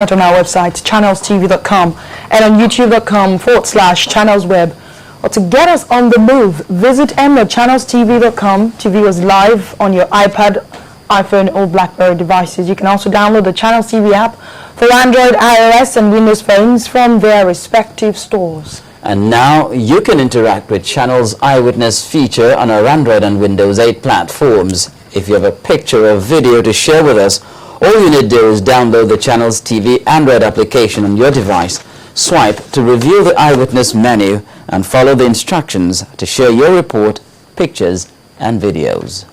on our website, channelstv.com, and on youtube.com/channelsweb. Or to get us on the move, visit channelstv.com to view us live on your iPad, iPhone, or BlackBerry devices. You can also download the Channels TV app for Android, iOS, and Windows phones from their respective stores. And now you can interact with Channel's Eyewitness feature on our Android and Windows 8 platforms. If you have a picture or video to share with us, all you need to do is download the Channels TV Android application on your device, swipe to reveal the Eyewitness menu, and follow the instructions to share your report, pictures, and videos.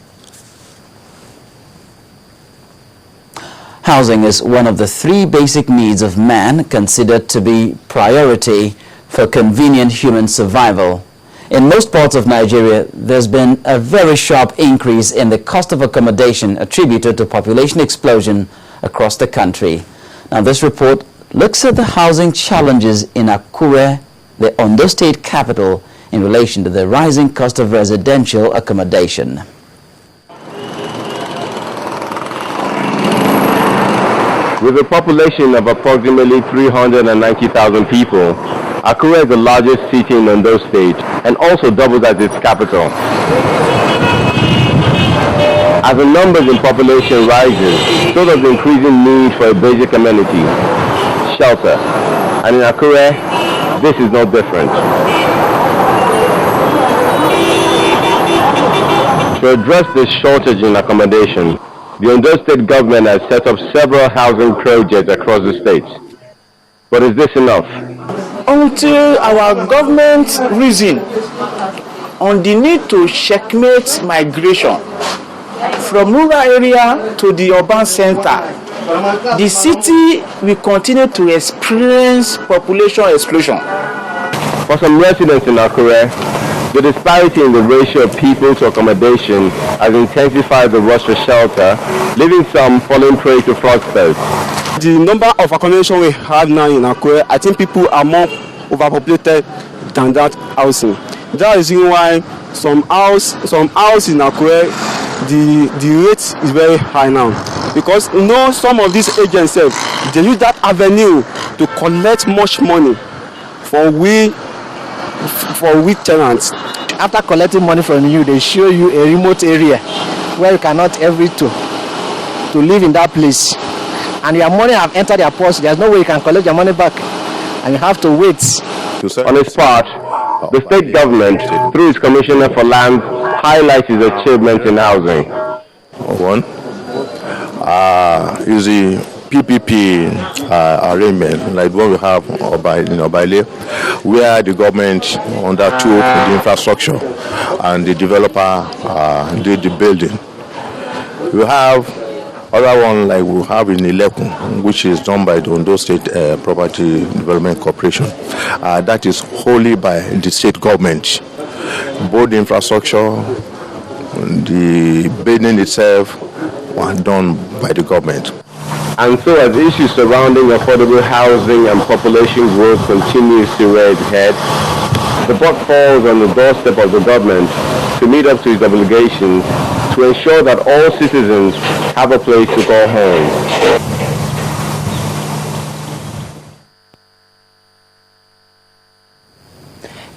Housing is one of the 3 basic needs of man considered to be priority for convenient human survival. In most parts of Nigeria, there's been a very sharp increase in the cost of accommodation attributed to population explosion across the country. Now, this report looks at the housing challenges in Akure, the Ondo State capital, in relation to the rising cost of residential accommodation. With a population of approximately 390,000 people, Akure is the largest city in Ondo State and also doubles as its capital. As the numbers in population rises, so does the increasing need for a basic amenity, shelter. And in Akure, this is no different. To address this shortage in accommodation, the Ondo State government has set up several housing projects across the state. But is this enough? Until our government reason on the need to checkmate migration from rural area to the urban center, the city will continue to experience population explosion. For some residents in Akure, the disparity in the ratio of people to accommodation has intensified the rush for shelter, leaving some falling prey to fraudsters. The number of accommodation we have now in Akure, I think people are more overpopulated than that housing. That is why some house in Akure, the rate is very high now. Because some of these agents they use that avenue to collect much money for we tenants. After collecting money from you, they show you a remote area where you cannot ever to live in that place. And your money have entered your purse. There's no way you can collect your money back. And you have to wait. On its part, the state government, through its Commissioner for Land, highlights its achievements in housing. One is the PPP arrangement, like what we have in Obaile, where the government undertook the infrastructure and the developer did the building. We have other one like we have in Ilekun, which is done by the Ondo State Property Development Corporation. That is wholly by the state government. Both the infrastructure, the building itself, were done by the government. And so as issues surrounding affordable housing and population growth continues to rear its head, the buck falls on the doorstep of the government to meet up to its obligations to ensure that all citizens have a place to call home.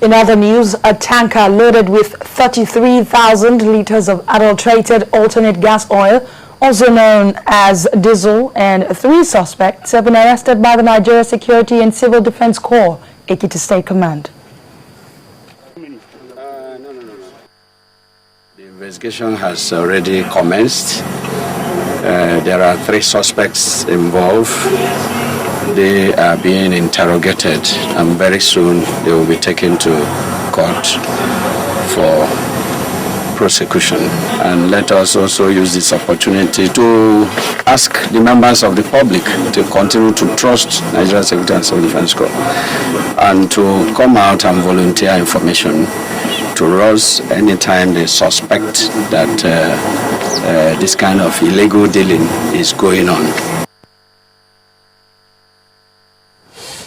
In other news, a tanker loaded with 33,000 liters of adulterated alternate gas oil, also known as diesel, and 3 suspects have been arrested by the Nigeria Security and Civil Defense Corps, Ekiti State Command. The investigation has already commenced. There are 3 suspects involved. They are being interrogated, and very soon they will be taken to court for prosecution. And let us also use this opportunity to ask the members of the public to continue to trust Nigeria Security and Civil Defense Corps and to come out and volunteer information to us anytime they suspect that this kind of illegal dealing is going on.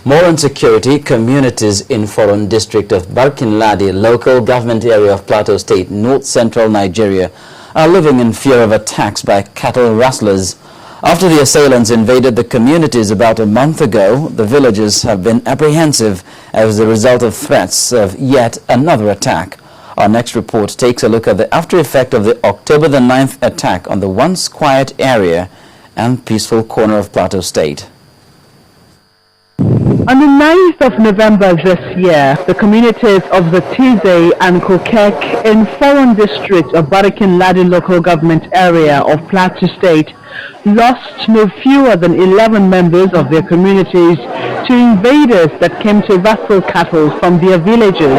More on security, communities in Foron district of Barkinladi, local government area of Plateau State, north-central Nigeria, are living in fear of attacks by cattle rustlers. After the assailants invaded the communities about a month ago, the villagers have been apprehensive as a result of threats of yet another attack. Our next report takes a look at the after effect of the October the 9th attack on the once quiet area and peaceful corner of Plateau State. On the 9th of November this year, the communities of the Tize and Kokek in Foreign District of Barikin Ladi local government area of Plateau State lost no fewer than 11 members of their communities to invaders that came to rustle cattle from their villages.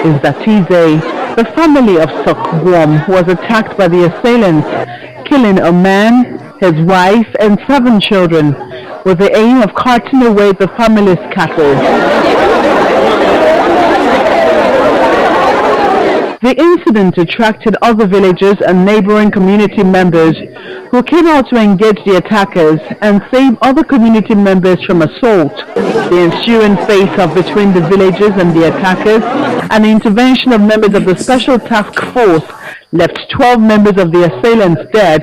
In the Tize, the family of Sokwom was attacked by the assailants, killing a man, his wife and 7 children, with the aim of carting away the family's cattle. The incident attracted other villagers and neighboring community members who came out to engage the attackers and save other community members from assault. The ensuing face-off between the villagers and the attackers and the intervention of members of the Special Task Force left 12 members of the assailants dead,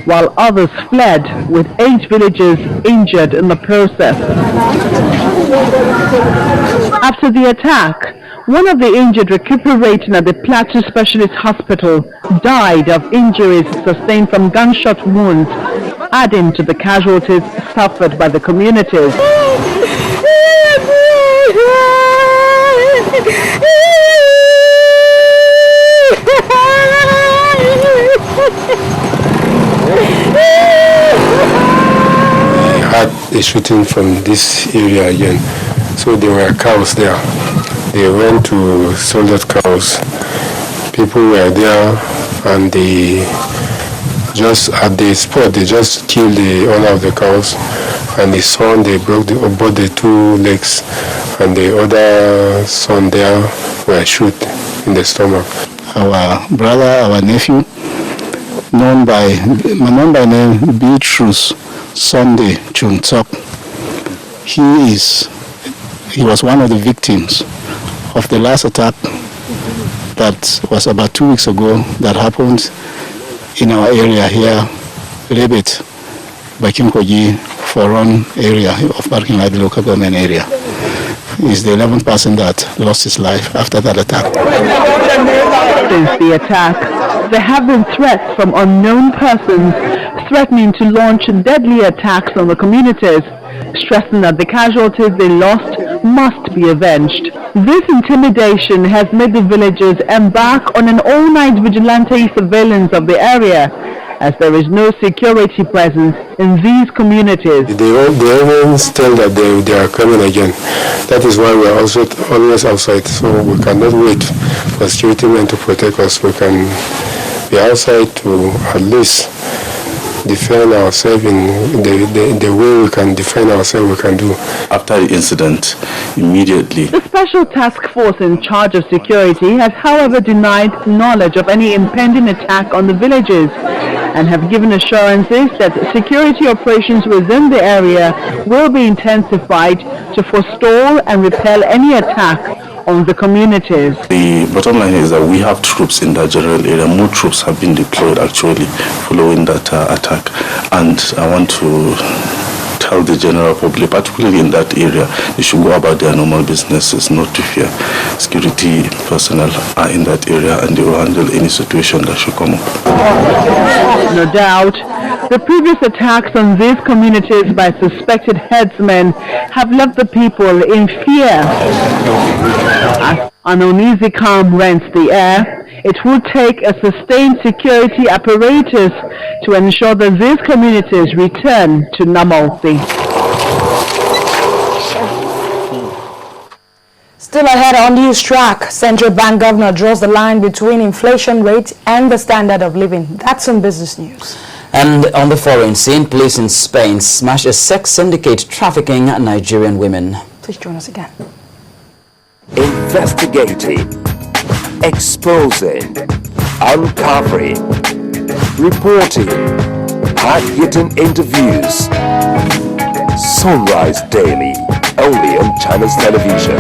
while others fled, with 8 villagers injured in the process. After the attack, one of the injured recuperating at the Plateau Specialist Hospital died of injuries sustained from gunshot wounds, adding to the casualties suffered by the communities. Had a shooting from this area again, so there were cows there. They went to sold cows. People were there, and they just at the spot they just killed the owner of the cows, and the son they broke both the 2 legs, and the other son there were shot in the stomach. Our brother, our nephew, known by name Beatrice Sunday Chuntok. He was one of the victims of the last attack that was about 2 weeks ago that happened in our area here, Rebet, Bakinkoji, Foron area of Barikin Ladi local government area. He's the 11th person that lost his life after that attack. Since the attack, there have been threats from unknown persons threatening to launch deadly attacks on the communities, stressing that the casualties they lost must be avenged. This intimidation has made the villagers embark on an all-night vigilante surveillance of the area, as there is no security presence in these communities. The Iranians tell that they are coming again. That is why we are also always outside, so we cannot wait for security men to protect us. We can be outside to at least defend ourselves in the way we can defend ourselves, we can do. After the incident, immediately. The Special Task Force in charge of security has, however, denied knowledge of any impending attack on the villages and have given assurances that security operations within the area will be intensified to forestall and repel any attack on the communities. The bottom line is that we have troops in that general area. More troops have been deployed actually following that attack, and I want to tell the general public, particularly in that area, they should go about their normal businesses, not to fear. Security personnel are in that area and they will handle any situation that should come up. No doubt, the previous attacks on these communities by suspected headsmen have left the people in fear. As an uneasy calm rents the air, it would take a sustained security apparatus to ensure that these communities return to normalcy. Still ahead on News Track, Central Bank Governor draws the line between inflation rate and the standard of living. That's on Business News. And on the foreign scene, police in Spain smash a sex syndicate trafficking Nigerian women. Please join us again. Investigating, exposing, uncovering, reporting, hard-hitting interviews. Sunrise Daily, only on Channels Television.